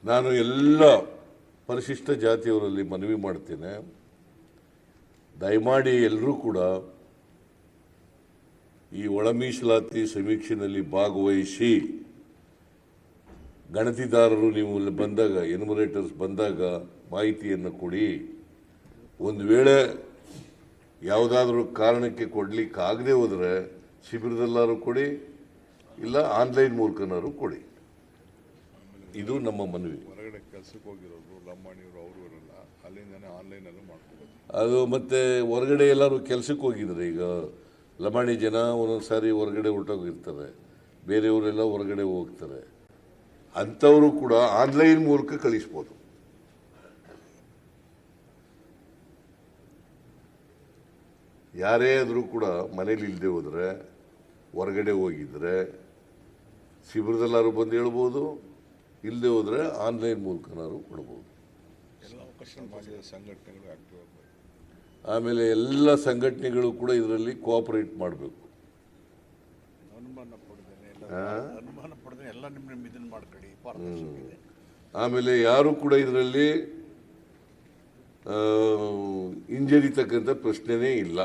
ನಾನು ಎಲ್ಲ ಪರಿಶಿಷ್ಟ ಜಾತಿಯವರಲ್ಲಿ ಮನವಿ ಮಾಡ್ತೇನೆ, ದಯಮಾಡಿ ಎಲ್ಲರೂ ಕೂಡ ಈ ಒಳ ಮೀಸಲಾತಿ ಸಮೀಕ್ಷೆಯಲ್ಲಿ ಭಾಗವಹಿಸಿ, ಗಣತಿದಾರರು ನೀವು ಬಂದಾಗ, ಎನ್ಯುಮರೇಟರ್ಸ್ ಬಂದಾಗ ಮಾಹಿತಿಯನ್ನು ಕೊಡಿ. ಒಂದು ವೇಳೆ ಯಾವುದಾದ್ರೂ ಕಾರಣಕ್ಕೆ ಕೊಡ್ಲಿಕ್ಕೆ ಆಗದೆ ಹೋದರೆ ಶಿಬಿರದಲ್ಲಾರು ಕೊಡಿ, ಇಲ್ಲ ಆನ್ಲೈನ್ ಮೂಲಕನಾರು ಕೊಡಿ. ಇದು ನಮ್ಮ ಮನವಿ. ಹೊರಗಡೆ ಕೆಲಸಕ್ಕೆ ಹೋಗಿರೋರು ಲಂಬಾಣಿಯವರು ಅವರು ಇರಲ್ಲ, ಅಲ್ಲಿಂದನೇ ಆನ್ಲೈನಲ್ಲೂ ಮಾಡ್ಕೋಬೋದು. ಅದು ಮತ್ತೆ ಹೊರಗಡೆ ಎಲ್ಲರೂ ಕೆಲಸಕ್ಕೆ ಹೋಗಿದ್ದಾರೆ. ಈಗ ಲಂಬಾಣಿ ಜನ ಒಂದೊಂದು ಸಾರಿ ಹೊರಗಡೆ ಹೊರಟೋಗಿರ್ತಾರೆ, ಬೇರೆಯವರೆಲ್ಲ ಹೊರಗಡೆ ಹೋಗ್ತಾರೆ. ಅಂಥವರು ಕೂಡ ಆನ್ಲೈನ್ ಮೂಲಕ ಕಳಿಸ್ಬೋದು. ಯಾರೇ ಆದರೂ ಕೂಡ ಮನೇಲಿ ಇಲ್ಲದೆ ಹೋದರೆ, ಹೊರಗಡೆ ಹೋಗಿದ್ರೆ ಶಿಬಿರದಲ್ಲಾರು ಬಂದು ಹೇಳ್ಬೋದು, ಇಲ್ಲದೆ ಹೋದರೆ ಆನ್ಲೈನ್ ಮೂಲಕನಾರು ಕೊಡ್ಬೋದು. ಸಮಾಜದ ಸಂಘಟನೆಗಳು ಆಕ್ಟಿವ್ ಆಗಬೇಕು. ಆಮೇಲೆ ಎಲ್ಲ ಸಂಘಟನೆಗಳು ಕೂಡ ಇದರಲ್ಲಿ ಕೋಆಪರೇಟ್ ಮಾಡಬೇಕು. ಆಮೇಲೆ ಯಾರು ಕೂಡ ಇದರಲ್ಲಿ ಹಿಂಜರಿತಕ್ಕಂಥ ಪ್ರಶ್ನೆನೇ ಇಲ್ಲ.